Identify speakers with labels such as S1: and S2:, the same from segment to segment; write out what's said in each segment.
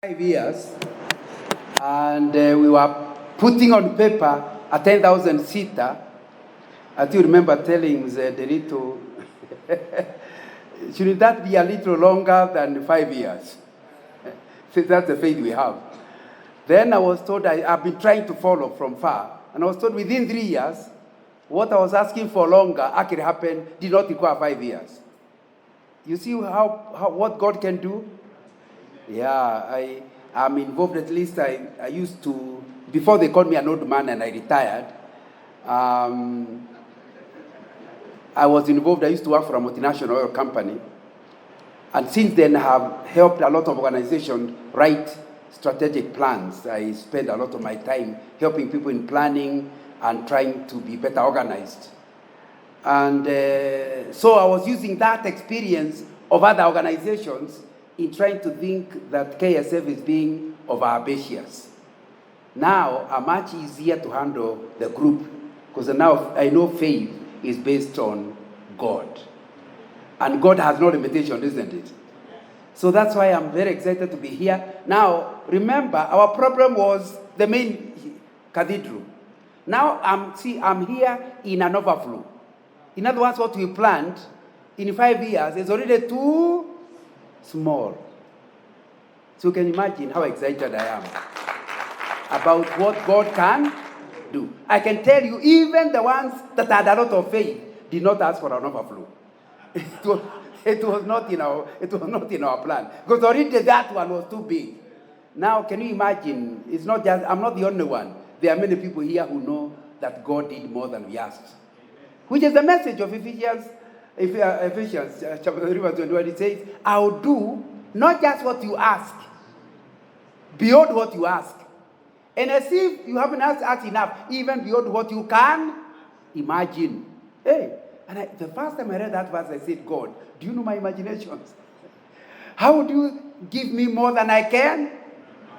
S1: 5 years, and we were putting on paper a 10,000 seater. I do remember telling the Derito, should that be a little longer than 5 years? Since that's the faith we have. Then I was told I've been trying to follow from far, and I was told within 3 years, what I was asking for longer actually happened, did not require 5 years. You see what God can do? Yeah, I'm involved. At least I used to, before they called me an old man and I retired, I was involved. I used to work for a multinational oil company. And since then, I have helped a lot of organizations write strategic plans. I spend a lot of my time helping people in planning and trying to be better organized. And so I was using that experience of other organizations in trying to think that KSF is being overambitious. Now, I'm much easier to handle the group because now I know faith is based on God. And God has no limitation, isn't it? So that's why I'm very excited to be here. Now, remember, our problem was the main cathedral. Now, I'm here in an overflow. In other words, what we planned in 5 years is already too small. So you can imagine how excited I am about what God can do. I can tell you, even the ones that had a lot of faith did not ask for an overflow. It was not in our plan. Because already that one was too big. Now, can you imagine? It's not just, I'm not the only one. There are many people here who know that God did more than we asked. Which is the message of Ephesians chapter 3, verse 21. It says, I'll do not just what you ask, beyond what you ask. And as if you haven't asked enough, even beyond what you can imagine. Hey, and the first time I read that verse, I said, God, do you know my imaginations? How would you give me more than I can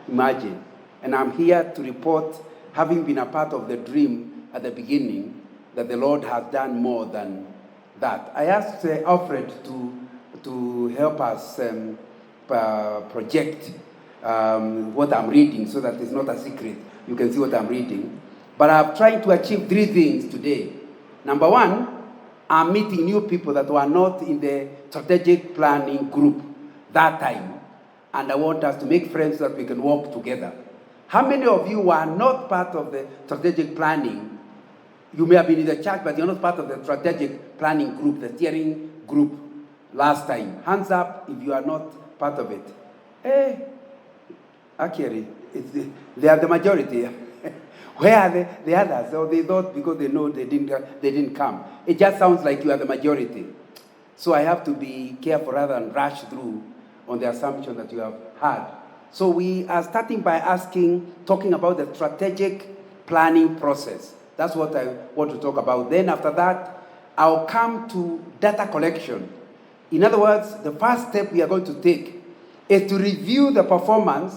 S1: imagine? And I'm here to report, having been a part of the dream at the beginning, that the Lord has done more than that. I asked Alfred to help us project what I'm reading so that it's not a secret. You can see what I'm reading. But I'm trying to achieve 3 things today. Number 1, I'm meeting new people that were not in the strategic planning group that time. And I want us to make friends so that we can work together. How many of you were not part of the strategic planning? You may have been in the church, but you're not part of the strategic planning group, the steering group last time. Hands up if you are not part of it. Actually, they are the majority. Where are the others? So they thought because they know they didn't come. It just sounds like you are the majority. So I have to be careful rather than rush through on the assumption that you have had. So we are starting by talking about the strategic planning process. That's what I want to talk about. Then after that, I'll come to data collection. In other words, the first step we are going to take is to review the performance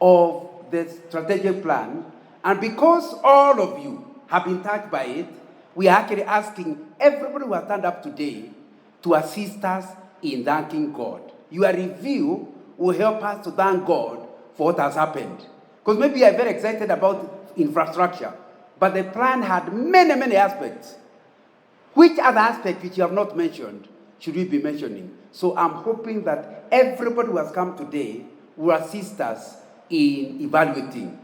S1: of the strategic plan. And because all of you have been touched by it, we are actually asking everybody who has turned up today to assist us in thanking God. Your review will help us to thank God for what has happened. Because maybe you are very excited about infrastructure, but the plan had many, many aspects. Which other aspect which you have not mentioned should we be mentioning? So I'm hoping that everybody who has come today will assist us in evaluating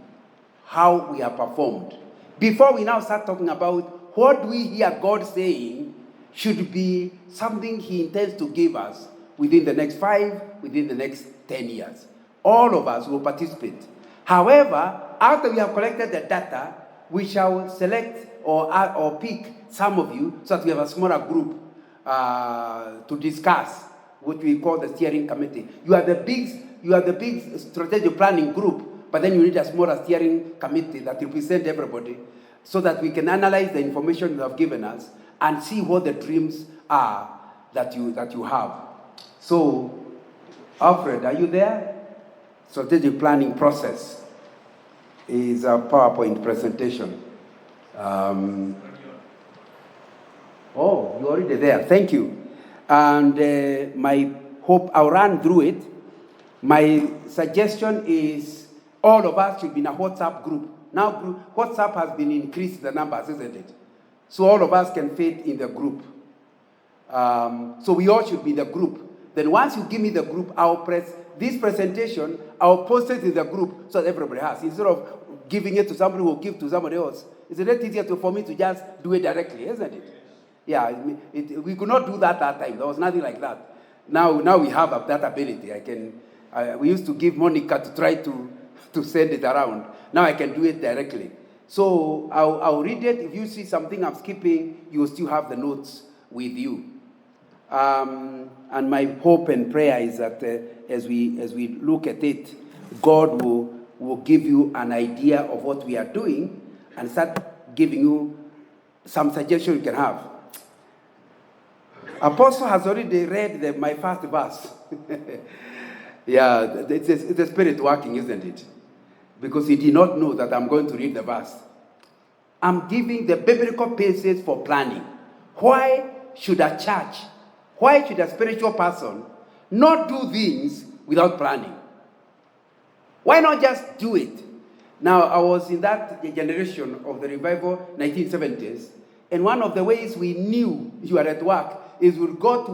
S1: how we have performed. Before we now start talking about what we hear God saying should be something He intends to give us within the next 5, within the next 10 years. All of us will participate. However, after we have collected the data, we shall select or pick some of you so that we have a smaller group to discuss what we call the steering committee. You are the big strategic planning group, but then you need a smaller steering committee that represents everybody so that we can analyze the information you have given us and see what the dreams are that you have. So, Alfred, are you there? Strategic planning process is a PowerPoint presentation. You're already there. Thank you. And my hope, I'll run through it. My suggestion is all of us should be in a WhatsApp group. Now, WhatsApp has been increased the numbers, isn't it? So all of us can fit in the group. So we all should be in the group. Then once you give me the group, I'll press this presentation, I'll post it in the group so that everybody has. Instead of giving it to somebody who will give to somebody else, it's a lot easier for me to just do it directly, isn't it? Yeah, we could not do that time. There was nothing like that. Now we have that ability. We used to give Monica to try to send it around. Now I can do it directly. So I'll read it. If you see something I'm skipping, you will still have the notes with you. And my hope and prayer is that as we look at it, God will give you an idea of what we are doing and start giving you some suggestions you can have. Apostle has already read my first verse. Yeah, it's the Spirit working, isn't it? Because he did not know that I'm going to read the verse. I'm giving the biblical basis for planning. Why should a spiritual person not do things without planning? Why not just do it? Now, I was in that generation of the revival, 1970s, and one of the ways we knew you are at work is we'll go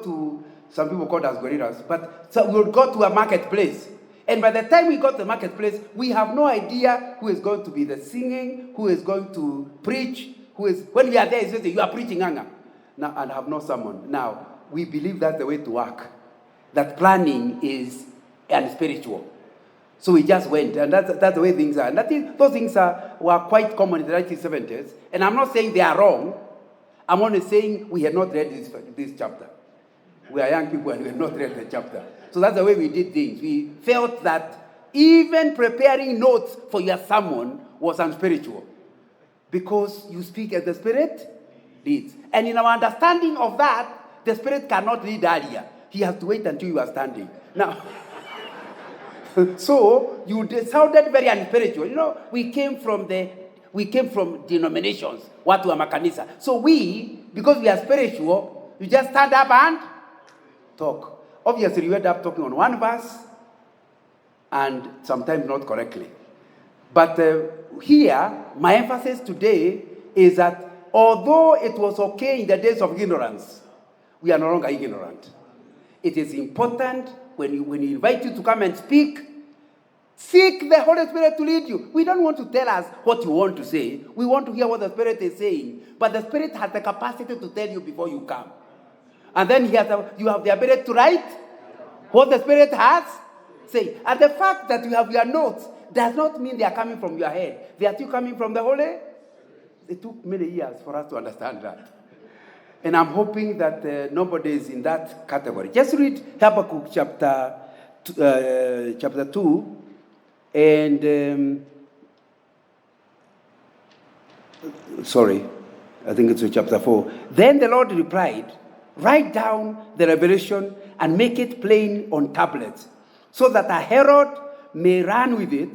S1: to some people call us gorillas, but so we'll go to a marketplace. And by the time we got to the marketplace, we have no idea who is going to be the singing, who is going to preach, when we are there, it's just, you are preaching, Anga. Now, and have no sermon. Now, we believe that's the way to work. That planning is unspiritual. So we just went, and that's the way things are. And those things were quite common in the 1970s. And I'm not saying they are wrong. I'm only saying we had not read this chapter. We are young people and we have not read the chapter. So that's the way we did things. We felt that even preparing notes for your sermon was unspiritual. Because you speak as the Spirit leads. And in our understanding of that, the Spirit cannot lead earlier. He has to wait until you are standing. Now, so you sounded very unspiritual. You know, we came from denominations. Watu wa makanisa. So because we are spiritual, you just stand up and talk. Obviously, you end up talking on one verse, and sometimes not correctly. But here, my emphasis today is that although it was okay in the days of ignorance, we are no longer ignorant. It is important when we invite you to come and speak, seek the Holy Spirit to lead you. We don't want to tell us what you want to say. We want to hear what the Spirit is saying. But the Spirit has the capacity to tell you before you come. And then you have the ability to write what the Spirit has said. And the fact that you have your notes does not mean they are coming from your head. They are still coming from the Holy. It took many years for us to understand that. And I'm hoping that nobody is in that category. Just read Habakkuk chapter 2 and I think it's chapter 4. Then the Lord replied, write down the revelation and make it plain on tablets, so that a herald may run with it.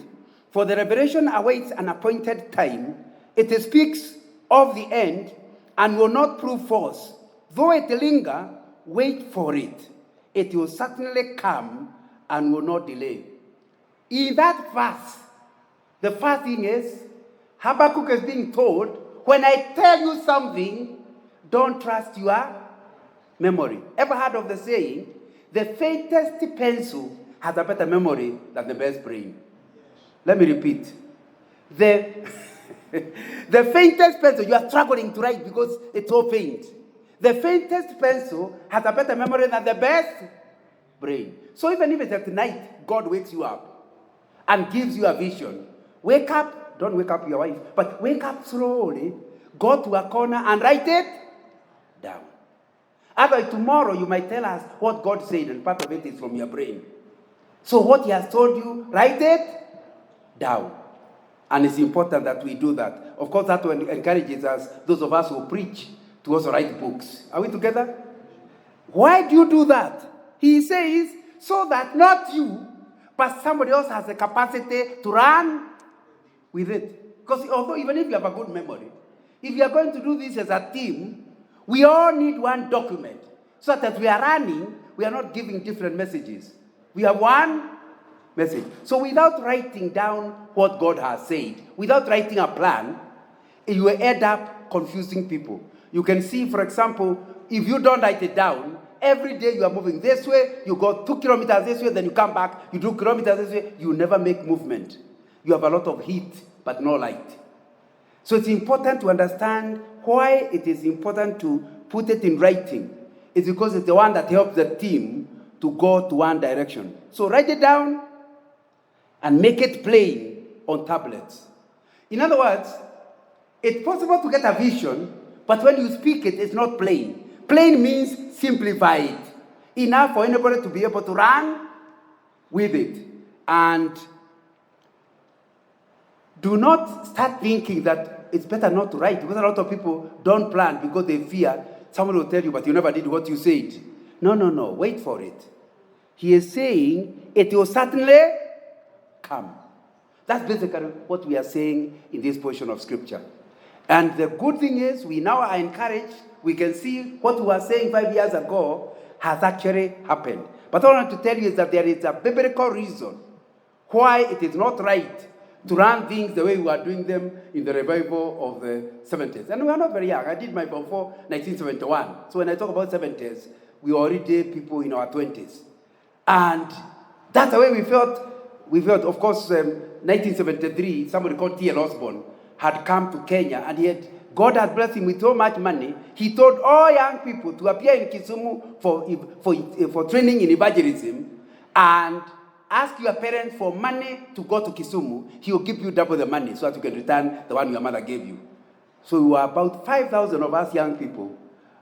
S1: For the revelation awaits an appointed time. It speaks of the end and will not prove false. Though it linger, wait for it. It will certainly come and will not delay. In that verse, the first thing is, Habakkuk is being told, when I tell you something, don't trust your memory. Ever heard of the saying, the faintest pencil has a better memory than the best brain? Let me repeat. The faintest pencil, you are struggling to write because it's so faint. The faintest pencil has a better memory than the best brain. So even if it's at night, God wakes you up and gives you a vision. Wake up, don't wake up your wife, but wake up slowly, go to a corner and write it down. Otherwise, tomorrow you might tell us what God said, and part of it is from your brain. So what he has told you, write it down. And it's important that we do that. Of course, that encourages us, those of us who preach, to also write books. Are we together? Why do you do that? He says, so that not you, but somebody else has the capacity to run with it. Because although even if you have a good memory, if you are going to do this as a team, we all need one document. So that as we are running, we are not giving different messages. We have one message. So without writing down what God has said, without writing a plan, you will end up confusing people. You can see, for example, if you don't write it down, every day you are moving this way, you go 2 kilometers this way, then you come back, you do kilometers this way, you never make movement. You have a lot of heat, but no light. So it's important to understand why it is important to put it in writing. It's because it's the one that helps the team to go to one direction. So write it down and make it plain on tablets. In other words, it's possible to get a vision, but when you speak it, it's not plain. Plain means simplified, enough for anybody to be able to run with it. And do not start thinking that it's better not to write, because a lot of people don't plan because they fear someone will tell you, but you never did what you said. No, wait for it. He is saying it will certainly come. That's basically what we are saying in this portion of Scripture. And the good thing is, we now are encouraged. We can see what we were saying 5 years ago has actually happened. But all I want to tell you is that there is a biblical reason why it is not right to run things the way we are doing them in the revival of the 70s. And we are not very young. I did my before 1971. So when I talk about 70s, we already people in our 20s. And that's the way we felt. We felt, of course, 1973, somebody called T.L. Osborne had come to Kenya, and God had blessed him with so much money. He told all young people to appear in Kisumu for training in evangelism, and ask your parents for money to go to Kisumu. He will give you double the money so that you can return the one your mother gave you. So we were about 5,000 of us young people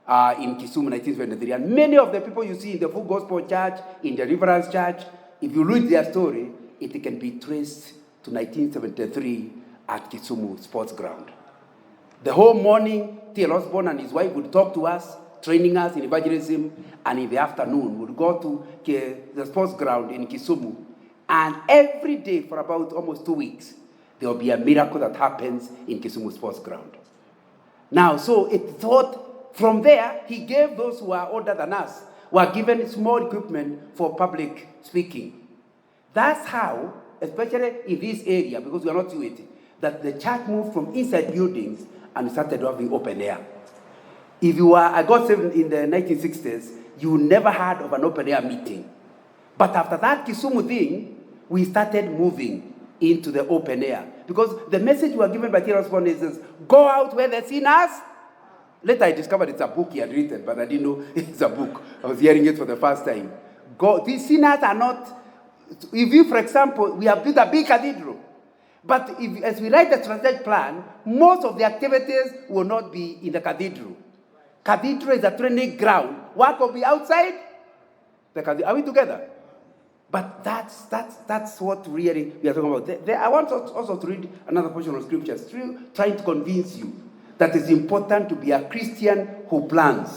S1: in Kisumu, 1973. And many of the people you see in the Full Gospel Church, in the Deliverance Church, if you read their story, it can be traced to 1973 at Kisumu Sports Ground. The whole morning, T.L. Osborne and his wife would talk to us, training us in evangelism, and in the afternoon, we'd go to the sports ground in Kisumu. And every day for about almost 2 weeks, there will be a miracle that happens in Kisumu Sports Ground. Now, so it thought from there, he gave those who are older than us, who are given small equipment for public speaking. That's how, especially in this area, because we are not used to it, that the church moved from inside buildings and started having open air. I got saved in the 1960s, you never heard of an open air meeting. But after that Kisumu thing, we started moving into the open air. Because the message we were given by T.L. Osborne is, go out where the sinners. Later I discovered it's a book he had written, but I didn't know it's a book. I was hearing it for the first time. These sinners are not, if you, for example, we have built a big cathedral. But as we write the strategic plan, most of the activities will not be in the cathedral. Cathedral is a training ground. Work will be outside the cathedral. Are we together? But that's what really we are talking about. I want also to read another portion of Scripture, still trying to convince you that it's important to be a Christian who plans.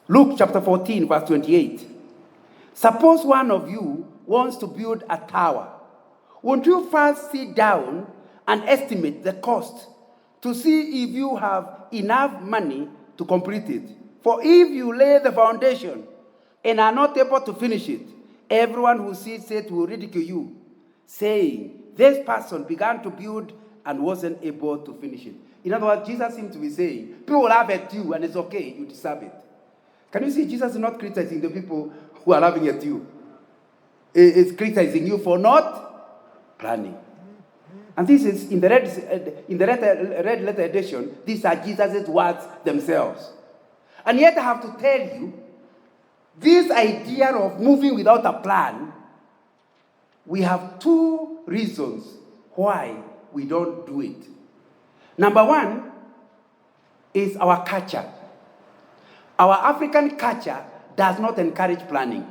S1: Luke chapter 14, verse 28. Suppose one of you wants to build a tower. Won't you first sit down and estimate the cost to see if you have enough money to complete it? For if you lay the foundation and are not able to finish it, everyone who sees it will ridicule you, saying, this person began to build and wasn't able to finish it. In other words, Jesus seems to be saying, people will laugh at you and it's okay, you deserve it. Can you see Jesus is not criticizing the people who are laughing at you? He's criticizing you for not planning. And this is in the red letter edition, these are Jesus' words themselves. And yet I have to tell you, this idea of moving without a plan, we have two reasons why we don't do it. Number one is our culture. Our African culture does not encourage planning.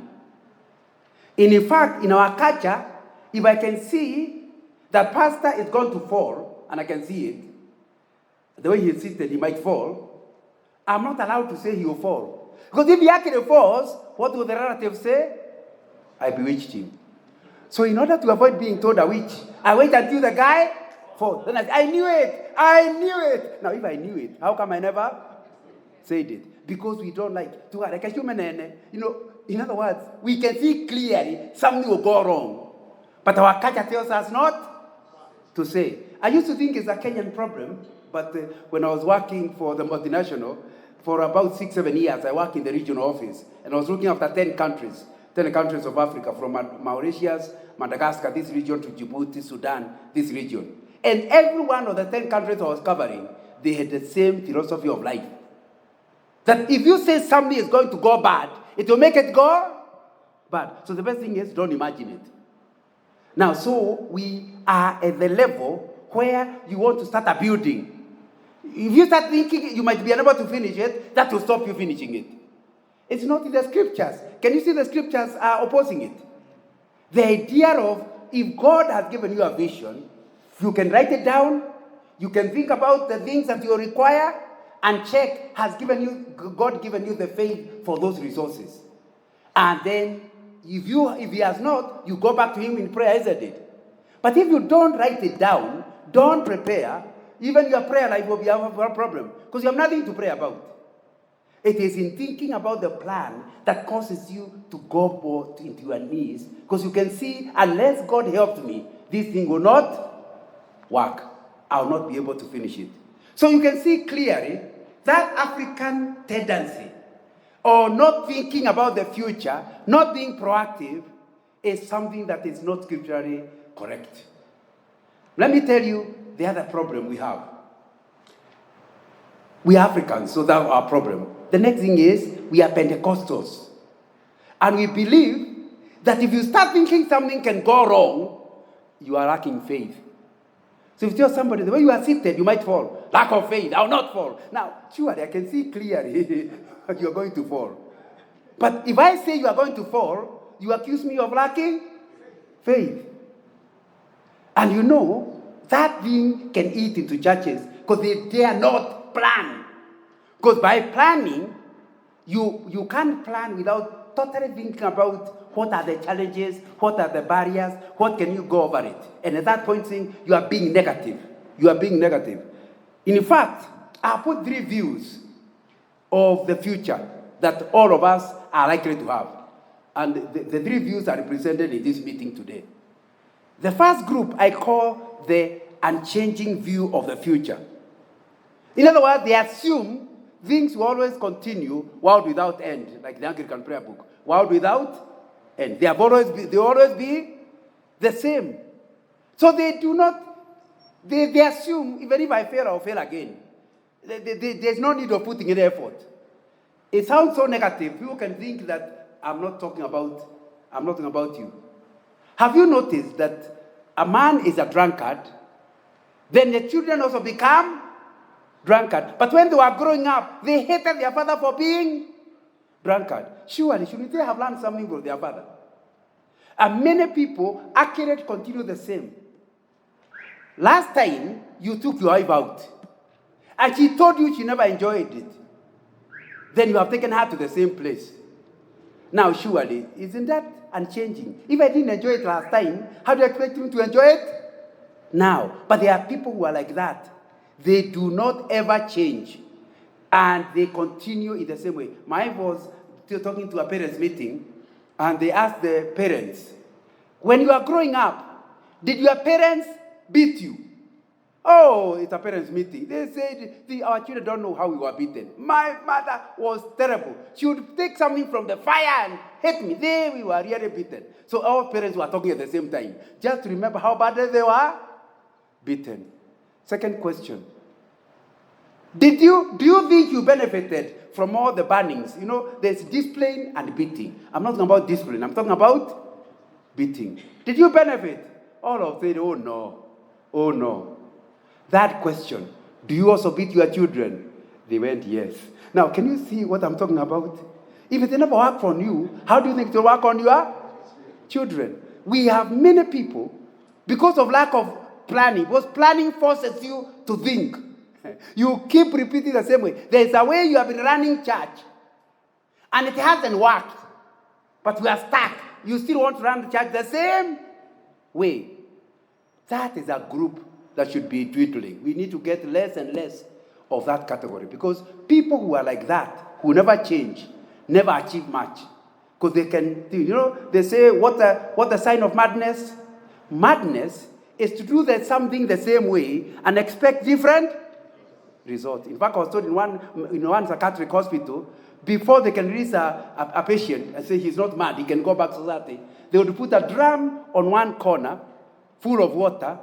S1: In fact, in our culture, if I can see that pastor is going to fall, and I can see it, the way he is seated, he might fall, I'm not allowed to say he will fall. Because if he actually falls, what will the relatives say? I bewitched him. So in order to avoid being told a witch, I wait until the guy falls. Then I say, I knew it. Now if I knew it, how come I never said it? Because we don't like to, like a human, in other words, we can see clearly something will go wrong. But our culture tells us not to say. I used to think it's a Kenyan problem, but when I was working for the multinational, for about 6-7 years, I worked in the regional office, and I was looking after 10 countries of Africa, from Mauritius, Madagascar, this region, to Djibouti, Sudan, this region. And every one of the 10 countries I was covering, they had the same philosophy of life. That if you say something is going to go bad, it will make it go bad. So the best thing is, don't imagine it. Now, so we are at the level where you want to start a building. If you start thinking you might be unable to finish it, that will stop you finishing it. It's not in the scriptures. Can you see the scriptures are opposing it? The idea of, if God has given you a vision, you can write it down, you can think about the things that you require, and check, has God given you the faith for those resources? And then, if he has not, you go back to him in prayer, isn't it? But if you don't write it down, don't prepare, even your prayer life will be a problem, because you have nothing to pray about. It is in thinking about the plan that causes you to go both into your knees, because you can see, unless God helps me, this thing will not work. I will not be able to finish it. So you can see clearly that African tendency, or not thinking about the future, not being proactive, is something that is not scripturally correct. Let me tell you the other problem we have. We are Africans, so that's our problem. The next thing is, we are Pentecostals. And we believe that if you start thinking something can go wrong, you are lacking faith. So if you tell somebody, the way you are seated, you might fall. Lack of faith, I will not fall. Now, surely I can see clearly that you are going to fall. But if I say you are going to fall, you accuse me of lacking faith. And you know, that thing can eat into churches because they dare not plan. Because by planning, you can't plan without totally thinking about what are the challenges, what are the barriers, what can you go over it. And at that point, saying you are being negative. You are being negative. In fact, I put 3 views of the future that all of us are likely to have. And the 3 views are represented in this meeting today. The first group I call the unchanging view of the future. In other words, they assume things will always continue, world without end, like the Anglican prayer book. World without end. They always be the same. So they do not, they assume, even if I fail, I'll fail again. There's no need of putting in effort. It sounds so negative. People can think that I'm not talking about you. Have you noticed that a man is a drunkard, then the children also become drunkard. But when they were growing up, they hated their father for being drunkard. Surely, shouldn't they have learned something from their father? And many people actually continue the same. Last time, you took your wife out, and she told you she never enjoyed it. Then you have taken her to the same place. Now, surely, isn't that unchanging? If I didn't enjoy it last time, how do you expect me to enjoy it now? But there are people who are like that. They do not ever change, and they continue in the same way. My wife was still talking to a parents' meeting, and they asked the parents, when you are growing up, did your parents beat you? Oh, it's a parents' meeting. They said, our children don't know how we were beaten. My mother was terrible. She would take something from the fire and hit me. There we were really beaten. So our parents were talking at the same time. Just remember how bad they were beaten. Second question. Do you think you benefited from all the bannings? You know, there's discipline and beating. I'm not talking about discipline. I'm talking about beating. Did you benefit? All of them said, oh no. Oh no. That question, do you also beat your children? They went, yes. Now, can you see what I'm talking about? If it never worked on you, how do you think it will work on your children? We have many people, because of lack of planning, because planning forces you to think. You keep repeating the same way. There's a way you have been running church, and it hasn't worked, but we are stuck. You still want to run the church the same way. That is a group that should be dwindling. We need to get less and less of that category, because people who are like that, who never change, never achieve much. Because they can, they say, what the sign of madness? Madness is to do something the same way and expect different results. In fact, I was told in one psychiatric hospital, before they can release a patient and say he's not mad, he can go back to society, they would put a drum on one corner full of water,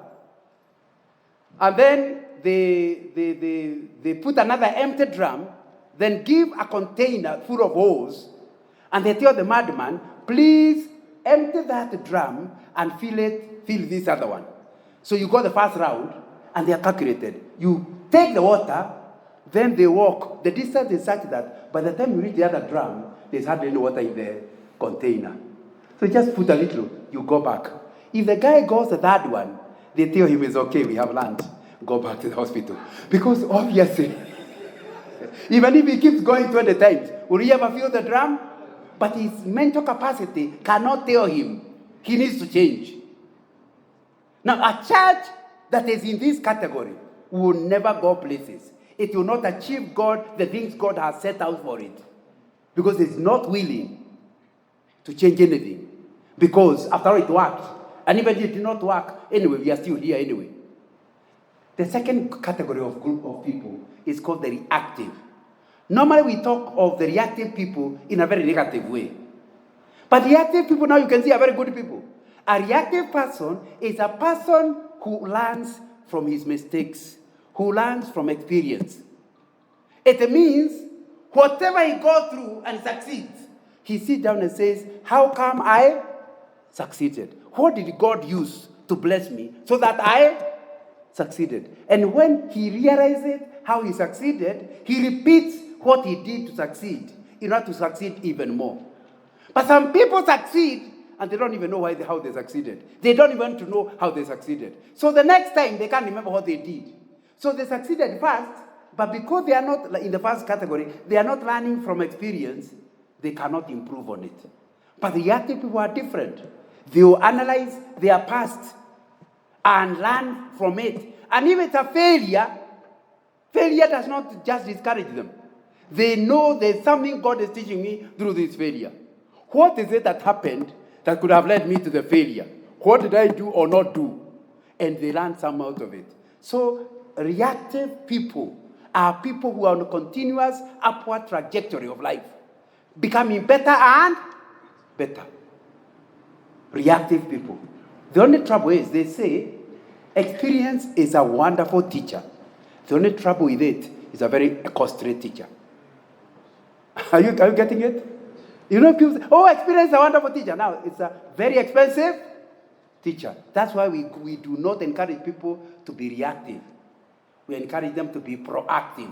S1: and then they put another empty drum, then give a container full of holes, and they tell the madman, please empty that drum and fill this other one. So you go the first round, and they are calculated. You take the water, then they walk. The distance is such that by the time you reach the other drum, there's hardly any water in the container. So just put a little, you go back. If the guy goes the third one, they tell him it's okay, we have lunch. Go back to the hospital. Because obviously, even if he keeps going 20 times, will he ever fill the drum? But his mental capacity cannot tell him he needs to change. Now, a church that is in this category will never go places. It will not achieve the things God has set out for it. Because it's not willing to change anything. Because after all, it worked. And even if it did not work, anyway, we are still here anyway. The second category of group of people is called the reactive. Normally, we talk of the reactive people in a very negative way. But reactive people, now you can see, are very good people. A reactive person is a person who learns from his mistakes, who learns from experience. It means whatever he goes through and succeeds, he sits down and says, how come I succeeded? What did God use to bless me so that I succeeded? And when he realizes how he succeeded, he repeats what he did to succeed in order to succeed even more. But some people succeed and they don't even know how they succeeded. They don't even want to know how they succeeded. So the next time, they can't remember what they did. So they succeeded first, but because they are not in the first category, they are not learning from experience, they cannot improve on it. But the reactive people are different. They will analyze their past and learn from it. And if it's a failure does not just discourage them. They know there's something God is teaching me through this failure. What is it that happened that could have led me to the failure? What did I do or not do? And they learn some out of it. So reactive people are people who are on a continuous upward trajectory of life, becoming better and better. Reactive people. The only trouble is, they say, experience is a wonderful teacher. The only trouble with it is a very costly teacher. Are you getting it? People say, experience is a wonderful teacher. Now, it's a very expensive teacher. That's why we do not encourage people to be reactive. We encourage them to be proactive.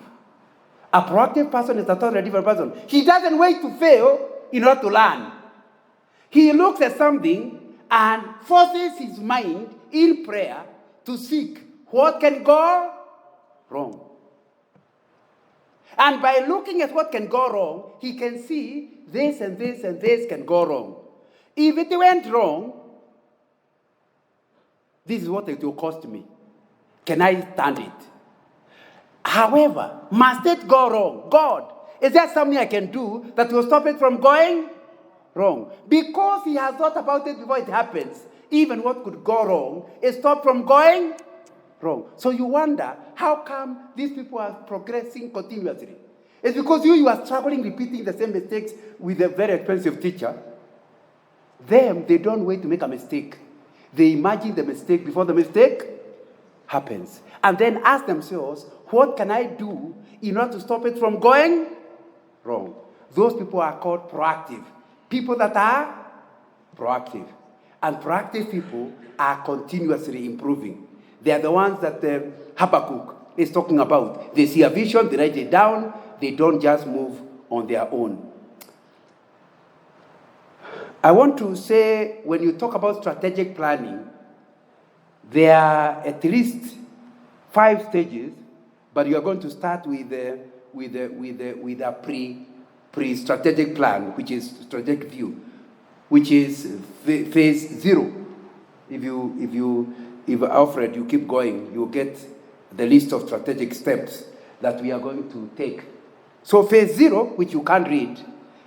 S1: A proactive person is a totally different person. He doesn't wait to fail in order to learn. He looks at something and forces his mind in prayer to seek what can go wrong. And by looking at what can go wrong, he can see this and this and this can go wrong. If it went wrong, this is what it will cost me. Can I stand it? However, must it go wrong? God, is there something I can do that will stop it from going wrong? Because he has thought about it before it happens. Even what could go wrong is stopped from going wrong. So you wonder, how come these people are progressing continuously? It's because you are struggling, repeating the same mistakes with a very expensive teacher. Them, they don't wait to make a mistake. They imagine the mistake before the mistake happens. And then ask themselves, what can I do in order to stop it from going wrong? Those people are called proactive. People that are proactive. And proactive people are continuously improving. They are the ones that Habakkuk is talking about. They see a vision, they write it down, they don't just move on their own. I want to say, when you talk about strategic planning, there are at least 5 stages, but you are going to start with a pre-strategic plan, which is strategic view, which is phase 0. If Alfred, you keep going, you'll get the list of strategic steps that we are going to take. So phase 0, which you can't read,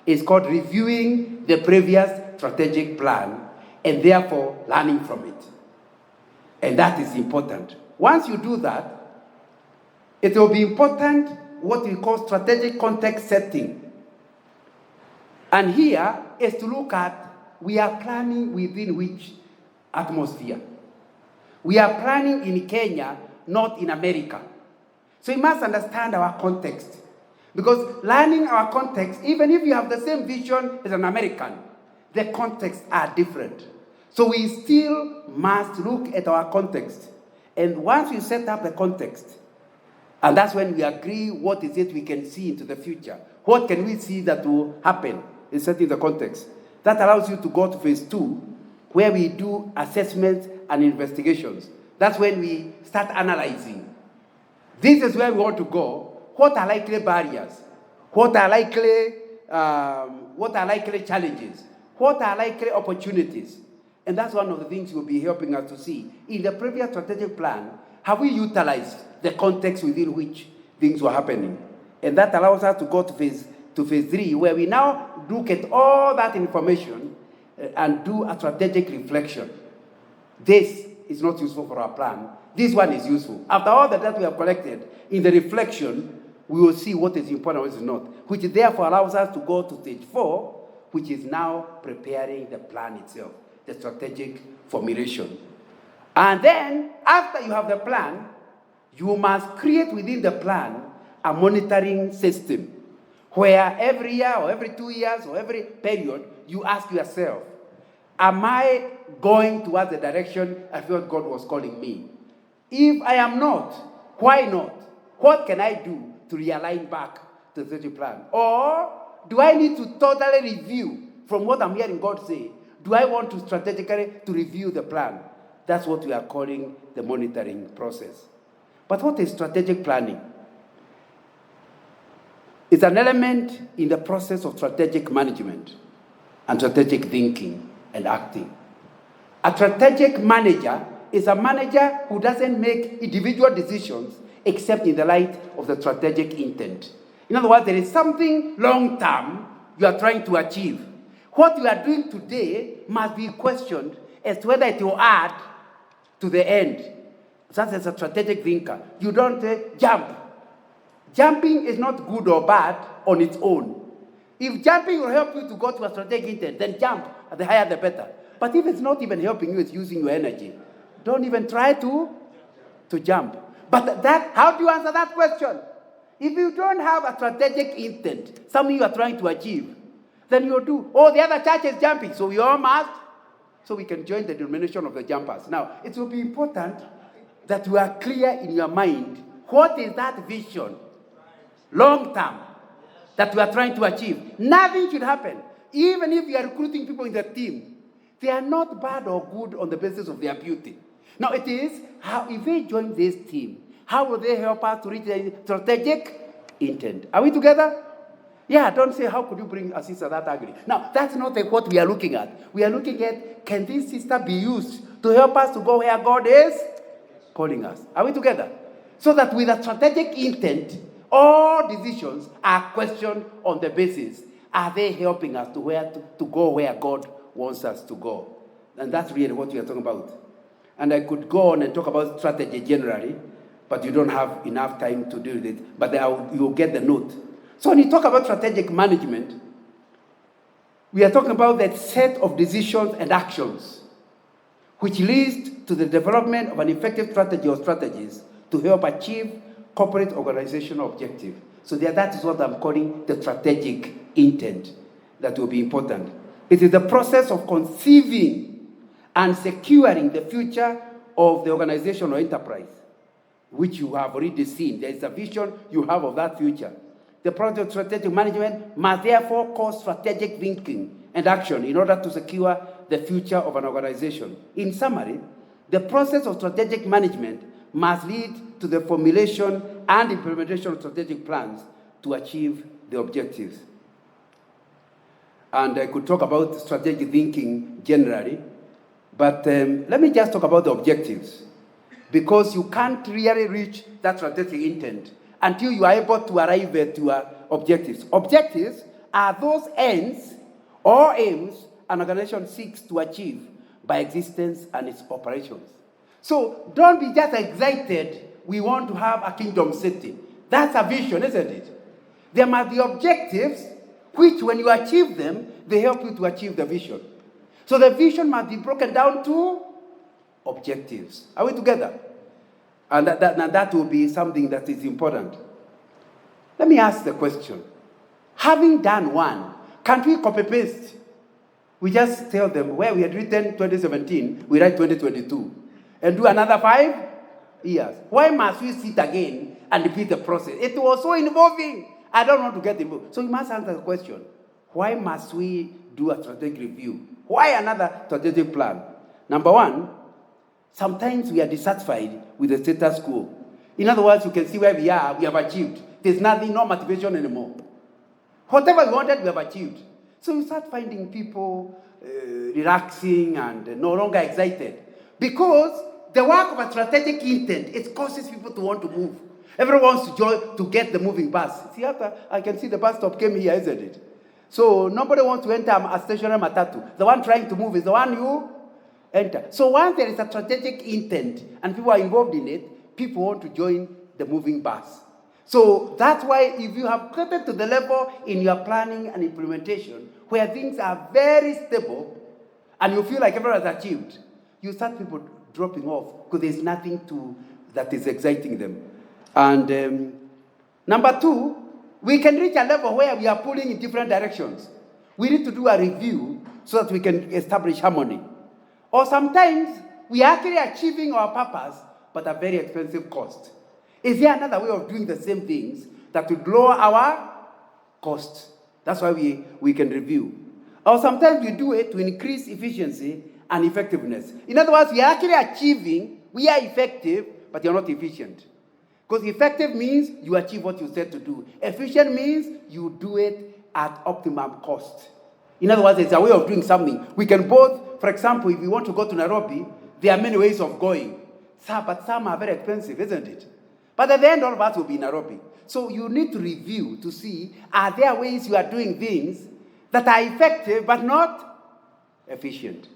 S1: It's called reviewing the previous strategic plan and therefore learning from it. And that is important. Once you do that, it will be important what we call strategic context setting. And here is to look at, we are planning within which atmosphere. We are planning in Kenya, not in America. So you must understand our context. Because learning our context, even if you have the same vision as an American, the contexts are different. So we still must look at our context. And once we set up the context, and that's when we agree what is it we can see into the future. What can we see that will happen in setting the context? That allows you to go to phase 2, where we do assessments and investigations. That's when we start analyzing. This is where we want to go. What are likely barriers? What are likely challenges? What are likely opportunities? And that's one of the things you'll be helping us to see. In the previous strategic plan, have we utilized the context within which things were happening? And that allows us to go to phase 3, where we now look at all that information and do a strategic reflection. This is not useful for our plan. This one is useful. After all the data we have collected, in the reflection, we will see what is important and what is not, which therefore allows us to go to stage 4, which is now preparing the plan itself, the strategic formulation. And then, after you have the plan, you must create within the plan a monitoring system, where every year or every 2 years or every period, you ask yourself, am I going towards the direction I felt God was calling me? If I am not, why not? What can I do to realign back to the strategic plan? Or do I need to totally review from what I'm hearing God say? Do I want to strategically to review the plan? That's what we are calling the monitoring process. But what is strategic planning? It's an element in the process of strategic management and strategic thinking and acting. A strategic manager is a manager who doesn't make individual decisions except in the light of the strategic intent. In other words, there is something long-term you are trying to achieve. What you are doing today must be questioned as to whether it will add to the end. That is a strategic thinker. You don't jump. Jumping is not good or bad on its own. If jumping will help you to go to a strategic intent, then jump. The higher, the better. But if it's not even helping you, it's using your energy. Don't even try to jump. But how do you answer that question? If you don't have a strategic intent, something you are trying to achieve, then you'll do, the other church is jumping, so we all must, so we can join the denomination of the jumpers. Now, it will be important that you are clear in your mind, what is that vision, long term, that we are trying to achieve. Nothing should happen. Even if you are recruiting people in the team, they are not bad or good on the basis of their beauty. Now, it is, how if they join this team, how will they help us to reach the strategic intent? Are we together? Yeah, don't say, how could you bring a sister that ugly? Now, that's not what we are looking at. We are looking at, can this sister be used to help us to go where God is calling us? Are we together? So that with a strategic intent, all decisions are questioned on the basis, are they helping us to go where God wants us to go? And that's really what we are talking about. And I could go on and talk about strategy generally, but you don't have enough time to do it. But you'll get the note. So when you talk about strategic management, we are talking about that set of decisions and actions which leads to the development of an effective strategy or strategies to help achieve corporate organizational objective. So that is what I'm calling the strategic intent that will be important. It is the process of conceiving and securing the future of the organization or enterprise, which you have already seen. There is a vision you have of that future. The process of strategic management must therefore cause strategic thinking and action in order to secure the future of an organization. In summary, the process of strategic management must lead to the formulation and implementation of strategic plans to achieve the objectives. And I could talk about strategic thinking generally, but let me just talk about the objectives, because you can't really reach that strategic intent until you are able to arrive at your objectives. Objectives are those ends or aims an organization seeks to achieve by existence and its operations. So don't be just excited, we want to have a kingdom city. That's a vision, isn't it? There must be objectives, which when you achieve them, they help you to achieve the vision. So the vision must be broken down to objectives. Are we together? And that will be something that is important. Let me ask the question. Having done one, can't we copy-paste? We just tell them where we had written 2017, we write 2022. And do another 5 years. Why must we sit again and repeat the process? It was so involving. I don't want to get involved. So you must answer the question. Why must we do a strategic review? Why another strategic plan? Number one, sometimes we are dissatisfied with the status quo. In other words, you can see where we are, we have achieved. There's nothing, no motivation anymore. Whatever we wanted, we have achieved. So you start finding people relaxing and no longer excited. Because the work of a strategic intent, it causes people to want to move. Everyone wants to join to get the moving bus. See, after I can see the bus stop came here, isn't it? So nobody wants to enter a stationary matatu. The one trying to move is the one you enter. So once there is a strategic intent and people are involved in it, people want to join the moving bus. So that's why if you have gotten to the level in your planning and implementation where things are very stable and you feel like everyone has achieved, you start people dropping off because there's nothing that is exciting them. And number two, we can reach a level where we are pulling in different directions. We need to do a review so that we can establish harmony. Or sometimes we are actually achieving our purpose, but at a very expensive cost. Is there another way of doing the same things that would lower our cost? That's why we can review. Or sometimes we do it to increase efficiency and effectiveness. In other words, we are actually achieving, we are effective, but you're not efficient. Because effective means you achieve what you said to do. Efficient means you do it at optimum cost. In other words, it's a way of doing something. We can both, for example, if we want to go to Nairobi, there are many ways of going. But some are very expensive, isn't it? But at the end, all of us will be in Nairobi. So you need to review to see, are there ways you are doing things that are effective but not efficient?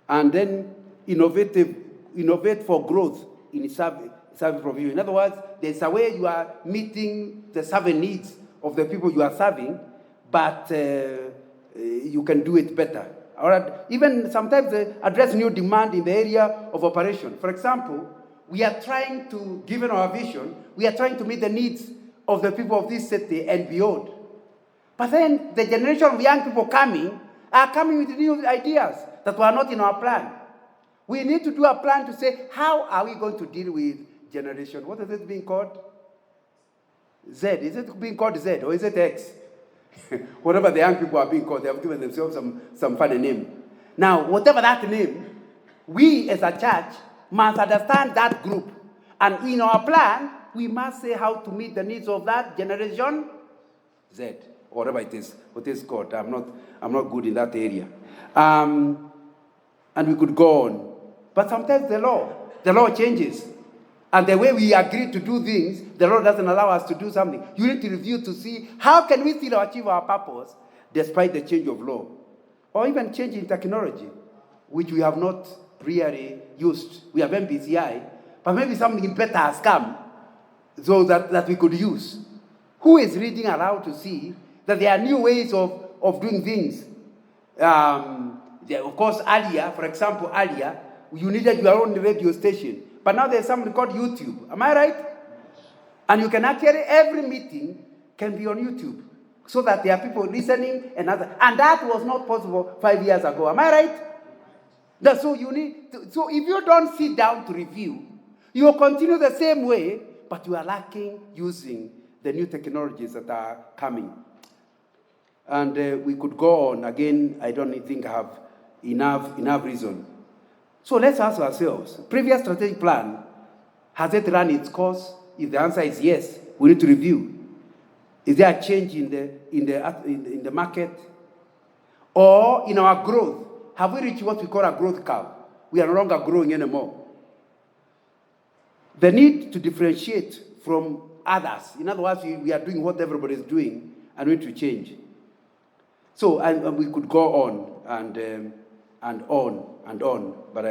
S1: And then innovate for growth in service provision. In other words, there's a way you are meeting the serving needs of the people you are serving, but you can do it better. Or even sometimes address new demand in the area of operation. For example, we are trying to, given our vision, we are trying to meet the needs of the people of this city and beyond. But then the generation of young people are coming with new ideas that were not in our plan. We need to do a plan to say, how are we going to deal with generation? What is it being called? Z. Is it being called Z or is it X? Whatever the young people are being called, they have given themselves some funny name. Now, whatever that name, we as a church must understand that group. And in our plan, we must say how to meet the needs of that generation Z, or whatever it is, what is called. I'm not good in that area. And we could go on. But sometimes the law changes. And the way we agree to do things, the law doesn't allow us to do something. You need to review to see how can we still achieve our purpose despite the change of law. Or even change in technology, which we have not really used. We have MPCI, but maybe something better has come so that we could use. Who is reading aloud to see that there are new ways of doing things? Of course, for example, earlier, you needed your own radio station. But now there's something called YouTube. Am I right? And you can actually, every meeting can be on YouTube. So that there are people listening and that was not possible 5 years ago. Am I right? So if you don't sit down to review, you will continue the same way, but you are lacking using the new technologies that are coming. And we could go on. Again, I don't think I have enough reason. So let's ask ourselves, previous strategic plan, has it run its course? If the answer is yes, we need to review. Is there a change in the market? Or in our growth, have we reached what we call a growth curve? We are no longer growing anymore. The need to differentiate from others. In other words, we are doing what everybody is doing and we need to change. So, and we could go on and on, but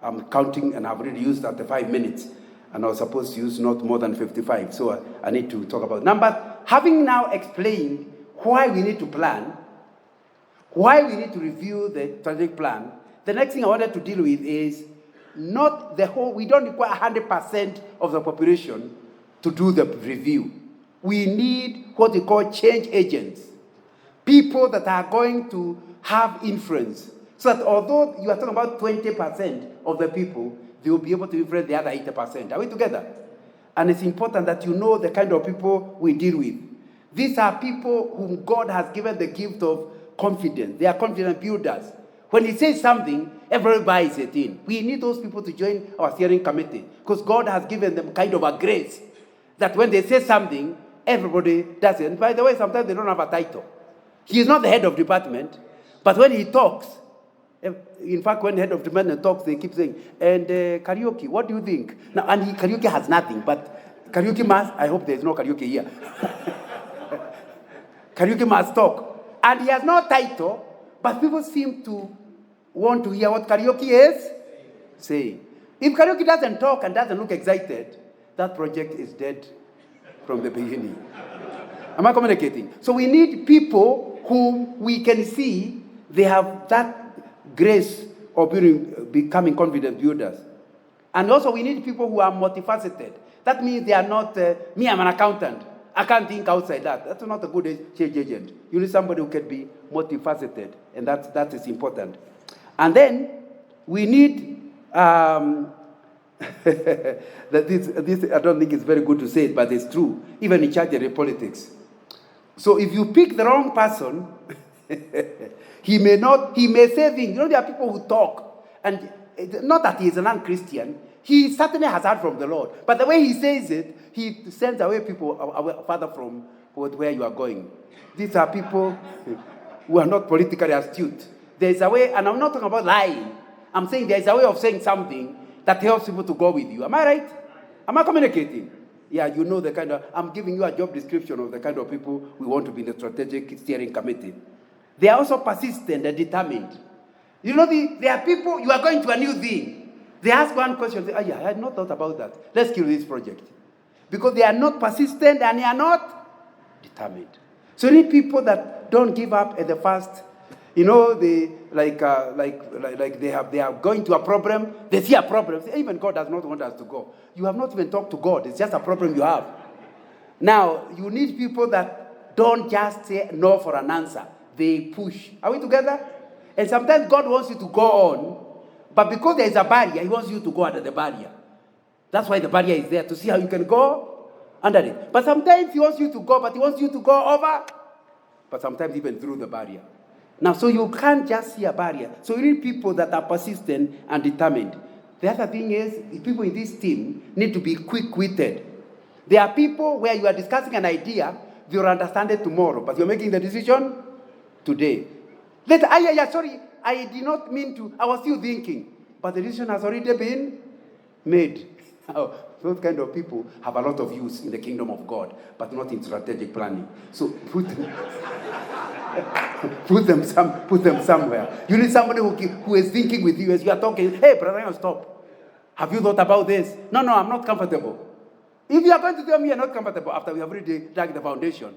S1: I'm counting, and I've already used 35 minutes, and I was supposed to use not more than 55, so I need to talk about number. Having now explained why we need to plan, why we need to review the strategic plan, the next thing I wanted to deal with is not the whole, we don't require 100% of the population to do the review. We need what we call change agents, people that are going to have influence, so that although you are talking about 20% of the people, they will be able to influence the other 80%. Are we together? And it's important that you know the kind of people we deal with. These are people whom God has given the gift of confidence. They are confident builders. When he says something, everybody buys it in. We need those people to join our steering committee, because God has given them kind of a grace that when they say something, everybody does it. And by the way, sometimes they don't have a title. He is not the head of department, but when he talks, in fact, when the head of department talks, they keep saying, and karaoke, what do you think? Now, and karaoke has nothing, but karaoke must, I hope there's no karaoke here. Karaoke must talk. And he has no title, but people seem to want to hear what karaoke is saying. If karaoke doesn't talk and doesn't look excited, that project is dead from the beginning. Am I communicating? So we need people whom we can see they have that grace of becoming confident builders. And also we need people who are multifaceted. That means they are not, me, I'm an accountant. I can't think outside that. That's not a good change agent. You need somebody who can be multifaceted, and that is important. And then we need, that this I don't think it's very good to say it, but it's true, even in church and in politics. So if you pick the wrong person, he may say things. You know, there are people who talk, and not that he is a non-Christian, he certainly has heard from the Lord. But the way he says it, he sends away people further from where you are going. These are people who are not politically astute. There's a way, and I'm not talking about lying. I'm saying there's a way of saying something that helps people to go with you. Am I right? Am I communicating? Yeah, you know the kind of, I'm giving you a job description of the kind of people we want to be in the strategic steering committee. They are also persistent and determined. You know, there are people, you are going to a new thing. They ask one question, say, I had not thought about that. Let's kill this project. Because they are not persistent and they are not determined. So you need people that don't give up at the first. You know, they they are going to a problem. They see a problem. Even God does not want us to go. You have not even talked to God. It's just a problem you have. Now, you need people that don't just say no for an answer. They push. Are we together? And sometimes God wants you to go on, but because there is a barrier, he wants you to go under the barrier. That's why the barrier is there, to see how you can go under it. But sometimes he wants you to go, but he wants you to go over, but sometimes even through the barrier. Now, so you can't just see a barrier. So you need people that are persistent and determined. The other thing is, people in this team need to be quick-witted. There are people where you are discussing an idea, you'll understand it tomorrow, but you're making the decision today. Later, sorry, I did not mean to, I was still thinking, but the decision has already been made. Those kind of people have a lot of use in the kingdom of God, but not in strategic planning. So put them somewhere. You need somebody who is thinking with you as you are talking. Hey, brother, stop. Have you thought about this? No, I'm not comfortable. If you are going to tell me you're not comfortable after we have already dug the foundation,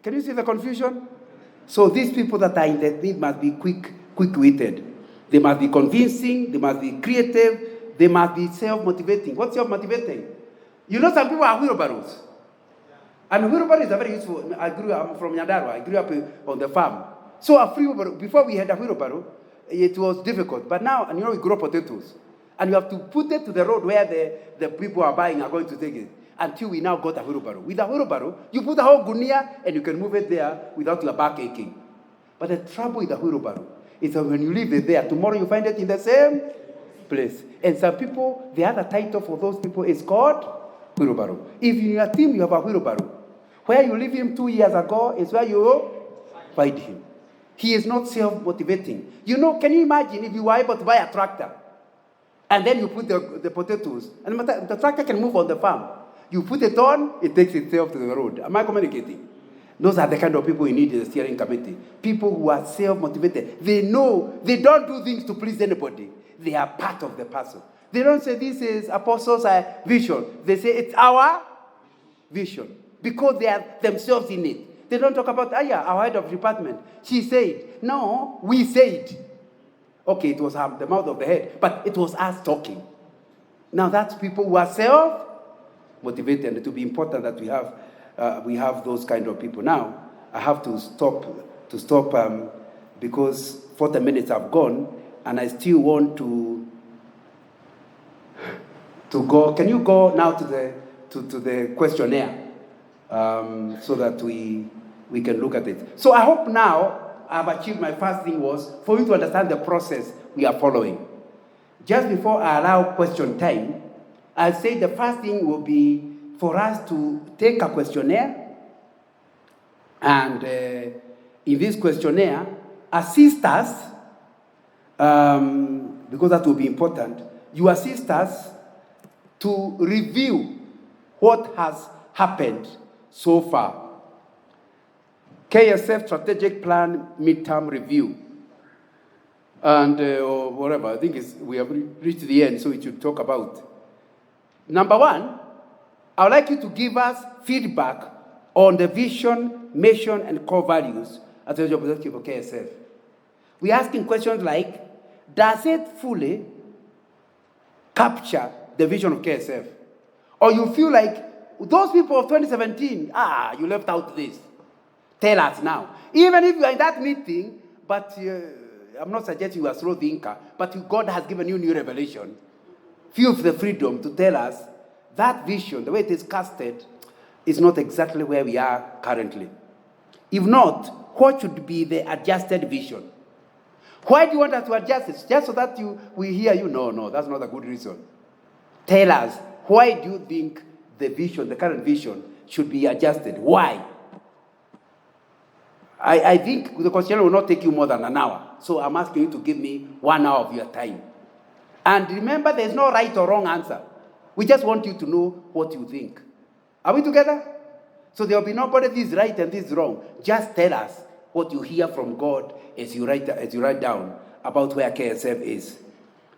S1: can you see the confusion? So these people that are in the need must be quick-witted. They must be convincing. They must be creative. They must be self-motivating. What's self-motivating? You know, some people are wheelbarrows. And wheelbarrows are very useful. I'm from Nyandarua. I grew up on the farm. So a wheelbarrow, before we had a wheelbarrow, it was difficult. But now, and you know, we grow potatoes. And you have to put it to the road where the people are buying are going to take it. Until we now got a wheelbarrow. With a wheelbarrow, you put a whole gunia and you can move it there without your back aching. But the trouble with the wheelbarrow is that when you leave it there, tomorrow you find it in the same place. And some people, the other title for those people is called wheelbarrow. If in your team you have a wheelbarrow, where you leave him 2 years ago is where you find him. He is not self-motivating. You know, can you imagine if you were able to buy a tractor and then you put the potatoes, and the tractor can move on the farm. You put it on, it takes itself to the road. Am I communicating? Those are the kind of people we need in the steering committee. People who are self-motivated. They know they don't do things to please anybody. They are part of the puzzle. They don't say this is apostles' vision. They say it's our vision because they are themselves in it. They don't talk about, our head of department. She said, no, we said. Okay, it was the mouth of the head, but it was us talking. Now that's people who are self-motivated, and it will be important that we have those kind of people. Now, I have to stop because 40 minutes have gone, and I still want to go. Can you go now to the questionnaire so that we can look at it? So I hope now I've achieved my first thing was for you to understand the process we are following. Just before I allow question time, I'll say the first thing will be for us to take a questionnaire, and in this questionnaire, assist us, because that will be important, you assist us to review what has happened so far. KSF Strategic Plan Midterm Review. And or whatever, I think we have reached the end, so we should talk about. Number one, I would like you to give us feedback on the vision, mission, and core values as a objective of KSF. We're asking questions like, does it fully capture the vision of KSF? Or you feel like, those people of 2017, you left out this. Tell us now. Even if you are in that meeting, but I'm not suggesting you are slow thinker, but God has given you new revelation. Feel the freedom to tell us that vision, the way it is casted, is not exactly where we are currently. If not, what should be the adjusted vision? Why do you want us to adjust it? Just so that we hear you? No, that's not a good reason. Tell us, why do you think the vision, the current vision, should be adjusted? Why? I think the questionnaire will not take you more than an hour. So I'm asking you to give me 1 hour of your time. And remember, there's no right or wrong answer. We just want you to know what you think. Are we together? So there will be nobody this is right and this is wrong. Just tell us what you hear from God as you write down about where KSF is.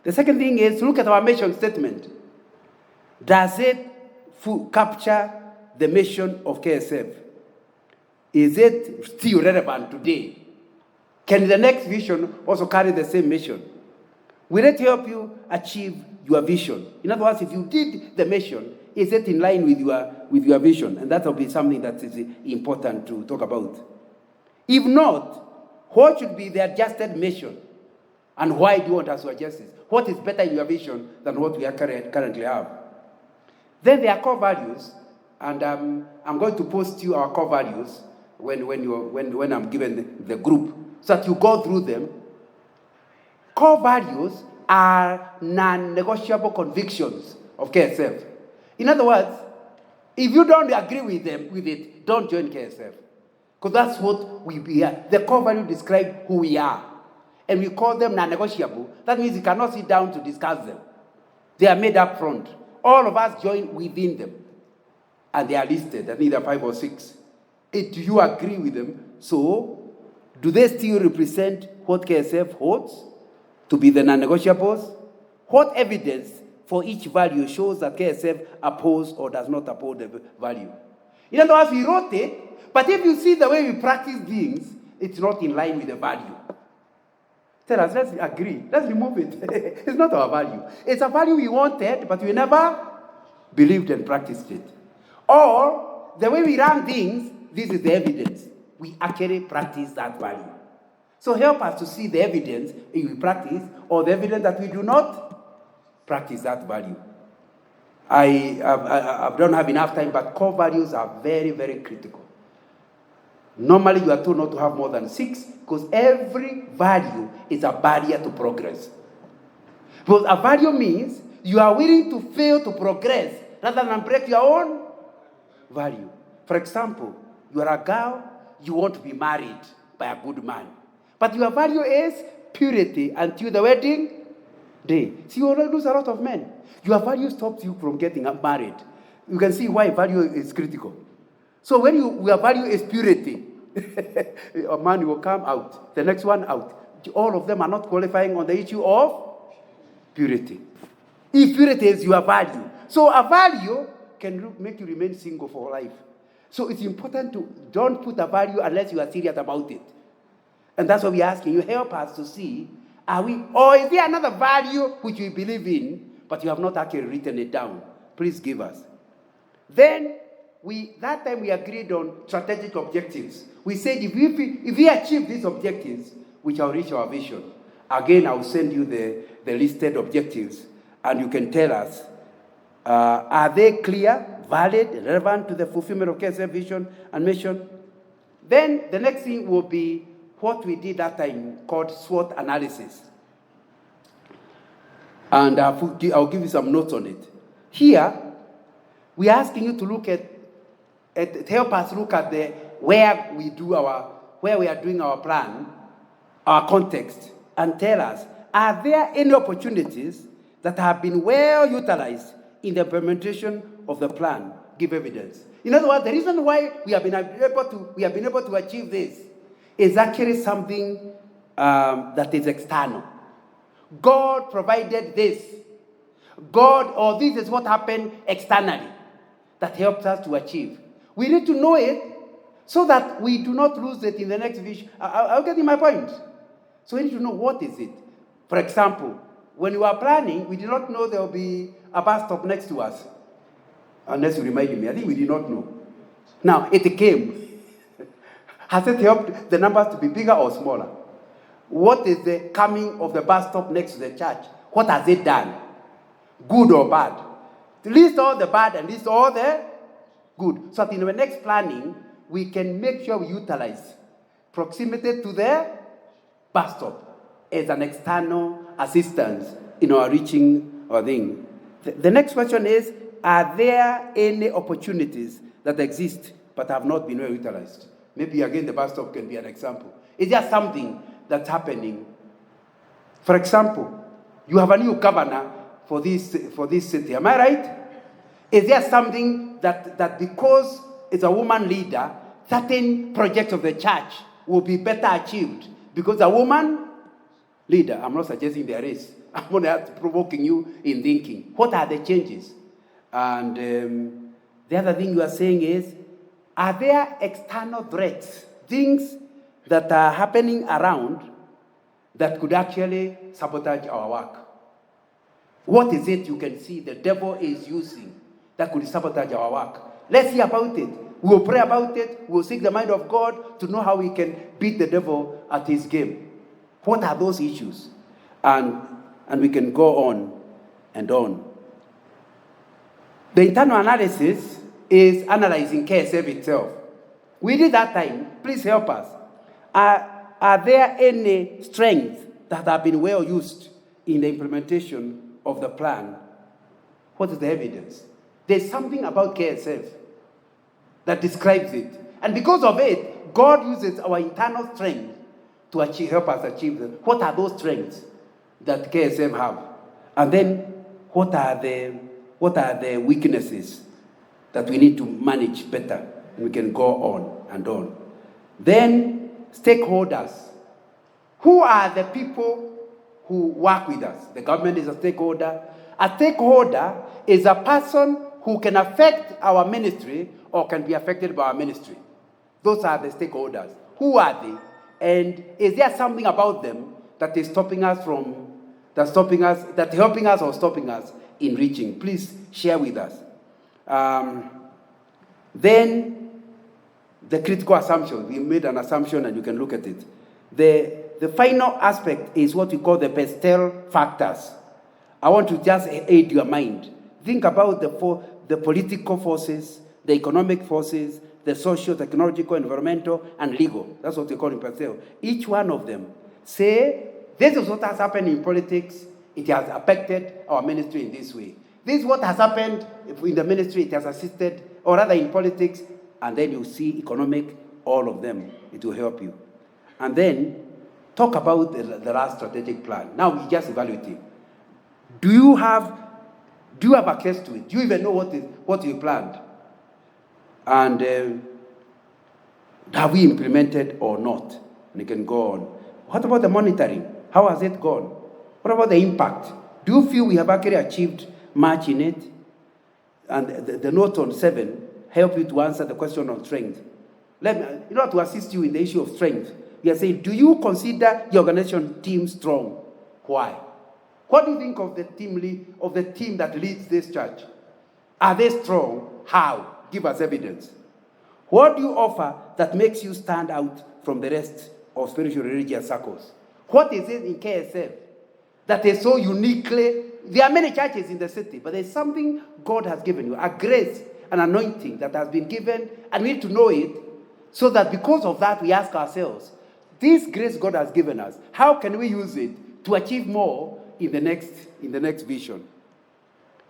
S1: The second thing is look at our mission statement. Does it capture the mission of KSF? Is it still relevant today? Can the next vision also carry the same mission? Will it help you achieve your vision? In other words, if you did the mission, is it in line with your vision? And that will be something that is important to talk about. If not, what should be the adjusted mission? And why do you want us to adjust it? What is better in your vision than what we currently have? Then there are core values, and I'm going to post you our core values when I'm given the group, so that you go through them. Core values are non-negotiable convictions of KSF. In other words, if you don't agree with it, don't join KSF. Because that's what we are. The core values describe who we are. And we call them non-negotiable. That means you cannot sit down to discuss them. They are made up front. All of us join within them. And they are listed, I think there are 5 or 6. Do you agree with them? So, do they still represent what KSF holds to be the non-negotiables? What evidence for each value shows that KSF opposes or does not oppose the value? In other words, we wrote it, but if you see the way we practice things, it's not in line with the value. Tell us, let's agree. Let's remove it. It's not our value. It's a value we wanted, but we never believed and practiced it. Or, the way we run things, this is the evidence. We actually practice that value. So help us to see the evidence if we practice, or the evidence that we do not practice that value. I don't have enough time, but core values are very, very critical. Normally, you are told not to have more than 6, because every value is a barrier to progress. Because a value means you are willing to fail to progress rather than break your own value. For example, you are a girl, you want to be married by a good man. But your value is purity until the wedding day. See, you already lose a lot of men. Your value stops you from getting married. You can see why value is critical. So when your value is purity, a man will come out, the next one out. All of them are not qualifying on the issue of purity. If purity is your value, so a value can make you remain single for life. So it's important to don't put a value unless you are serious about it. And that's what we're asking you. Help us to see, are we, or is there another value which we believe in, but you have not actually written it down? Please give us. Then, that time we agreed on strategic objectives. We said if we achieve these objectives, we shall reach our vision. Again, I will send you the listed objectives, and you can tell us, are they clear, valid, relevant to the fulfillment of KSF vision and mission? Then the next thing will be what we did that time called SWOT analysis. And I'll give you some notes on it. Here, we're asking you to look at help us look at where we are doing our plan, our context, and tell us, are there any opportunities that have been well utilized in the implementation of the plan? Give evidence. In other words, the reason why we have been able to achieve this is actually something that is external. God provided this. This is what happened externally that helps us to achieve. We need to know it so that we do not lose it in the next vision. I'll get in my point. So we need to know what is it. For example, when we were planning, we did not know there will be a bus stop next to us. Unless you remind me, I think we did not know. Now, it came. Has it helped the numbers to be bigger or smaller? What is the coming of the bus stop next to the church? What has it done? Good or bad? List all the bad and list all the good. So that in the next planning, we can make sure we utilize proximity to the bus stop as an external assistance in our reaching our thing. The next question is, are there any opportunities that exist but have not been well utilized? Maybe again the bus stop can be an example. Is there something that's happening? For example, you have a new governor for this city. Am I right? Is there something that because it's a woman leader, certain projects of the church will be better achieved because a woman leader? I'm not suggesting there is. I'm only provoking you in thinking. What are the changes? And the other thing you are saying is, are there external threats, things that are happening around that could actually sabotage our work? What is it you can see the devil is using that could sabotage our work? Let's see about it. We'll pray about it. We'll seek the mind of God to know how we can beat the devil at his game. What are those issues? And we can go on and on. The internal analysis is analyzing KSF itself. We did that time. Please help us. Are there any strengths that have been well used in the implementation of the plan? What is the evidence? There's something about KSF that describes it. And because of it, God uses our internal strength to help us achieve them. What are those strengths that KSF have? And then what are the weaknesses that we need to manage better? And we can go on and on. Then stakeholders. Who are the people who work with us? The government is a stakeholder. A stakeholder is a person who can affect our ministry or can be affected by our ministry. Those are the stakeholders. Who are they? And is there something about them that is helping us or stopping us in reaching? Please share with us. Then the critical assumption. We made an assumption and you can look at it. The final aspect is what we call the Pestel factors. I want to just aid your mind. Think about the political forces, the economic forces, the social, technological, environmental, and legal. That's what we call in Pestel. Each one of them say, this is what has happened in politics. It has affected our ministry in this way. This is what has happened in the ministry. It has assisted, or rather in politics. And then you see economic, all of them. It will help you. And then talk about the last strategic plan. Now we just evaluate it. Do you have access to it? Do you even know what you planned? And Have we implemented or not? And you can go on. What about the monitoring? How has it gone? What about the impact? Do you feel we have actually achieved much in it? And the note on 7 help you to answer the question on strength. To assist you in the issue of strength, we are saying, do you consider your organization team strong? Why? What do you think of the team that leads this church? Are they strong? How? Give us evidence. What do you offer that makes you stand out from the rest of spiritual religious circles? What is it in KSF that is so uniquely? There are many churches in the city, but there's something God has given you, a grace, an anointing that has been given, and we need to know it, so that because of that we ask ourselves, this grace God has given us, how can we use it to achieve more in the next vision?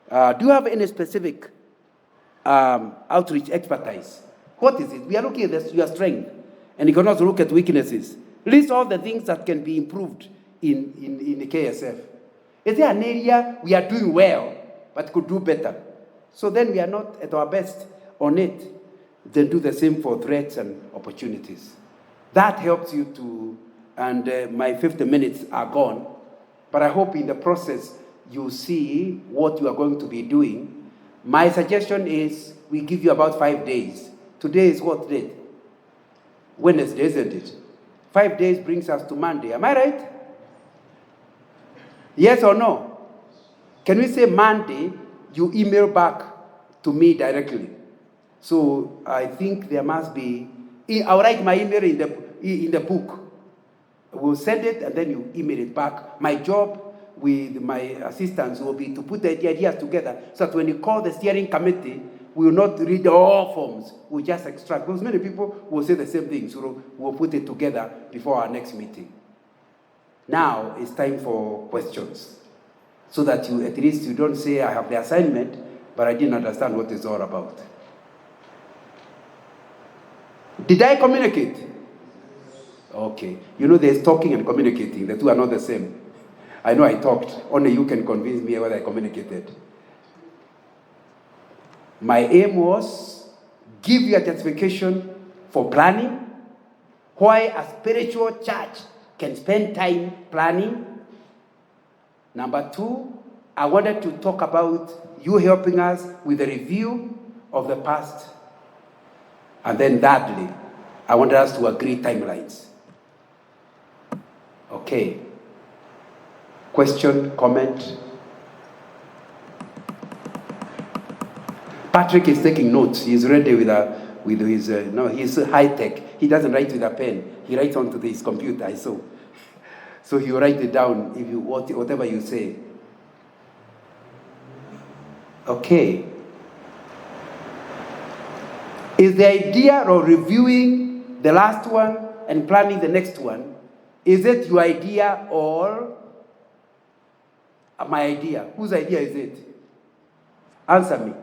S1: Do you have any specific outreach expertise? What is it? We are looking at your strength, and you can also look at weaknesses. List all the things that can be improved in the KSF. Is there an area we are doing well, but could do better? So then we are not at our best on it. Then do the same for threats and opportunities. That helps you to, and my 50 minutes are gone, but I hope in the process you see what you are going to be doing. My suggestion is we give you about 5 days. Today is what date? Wednesday, isn't it? 5 days brings us to Monday. Am I right? Yes or no? Can we say Monday, you email back to me directly? So I think there must be, I'll write my email in the book. We'll send it and then you email it back. My job with my assistants will be to put the ideas together so that when you call the steering committee, we will not read all forms. We'll just extract. Because many people will say the same thing. So we'll put it together before our next meeting. Now it's time for questions. So that you, at least you don't say, I have the assignment, but I didn't understand what it's all about. Did I communicate? Okay. There's talking and communicating. The two are not the same. I know I talked. Only you can convince me whether I communicated. My aim was give you a justification for planning, why a spiritual church can spend time planning. Number 2, I wanted to talk about you helping us with a review of the past. And then thirdly, I wanted us to agree timelines. Okay. Question, comment? Patrick is taking notes. He's ready with his, he's high tech. He doesn't write with a pen. He writes onto his computer, I saw. So he'll write it down whatever you say. Okay. Is the idea of reviewing the last one and planning the next one, is it your idea or my idea? Whose idea is it? Answer me.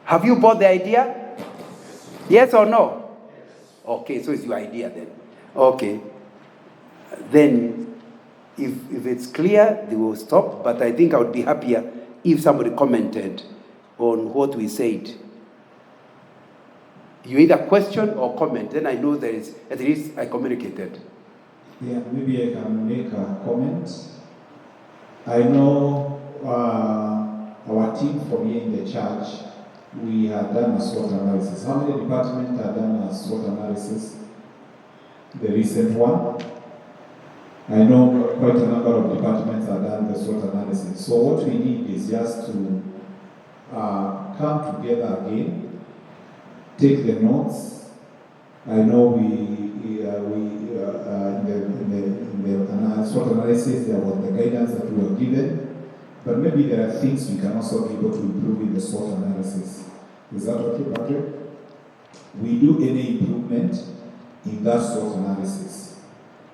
S1: Have you bought the idea? Yes or no? Okay, so it's your idea then. Okay. Then, if it's clear, they will stop. But I think I would be happier if somebody commented on what we said. You either question or comment. Then I know there is, at least I communicated.
S2: Yeah, maybe I can make a comment. I know our team from here in the church, we have done a SWOT analysis. How many departments have done a SWOT analysis? The recent one. I know quite a number of departments have done the SWOT analysis. So what we need is just to come together again, take the notes. I know in the SWOT analysis there was the guidance that we were given. But maybe there are things we can also be able to improve in the SWOT analysis. Is that okay, Patrick? We do any improvement in that SWOT analysis.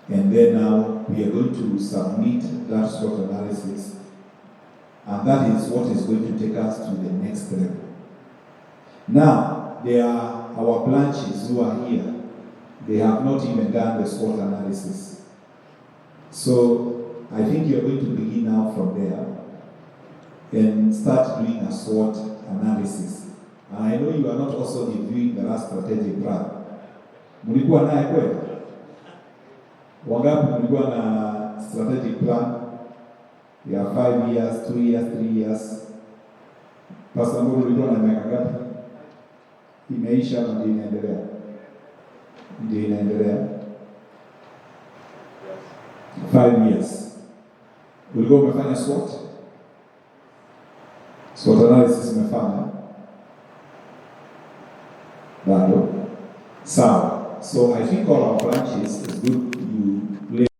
S2: And then now we are going to submit that SWOT analysis. And that is what is going to take us to the next level. Now, there are our branches who are here. They have not even done the SWOT analysis. So I think you're going to begin now from there and start doing a SWOT analysis. And I know you are not also reviewing the last strategic plan. Mlikuwa naye kweli? Wangapi mlikuwa na strategic plan ya 5 years, 2 years, 3 years? Pastor Mburu, ulikuwa na miaka ngapi? Imeisha na ndio inaendelea? Ndio inaendelea 5 years. Ulikuwa umefanya SWOT? SWOT analysis umefanya? Bado? Sawa. So I think all our branches is good.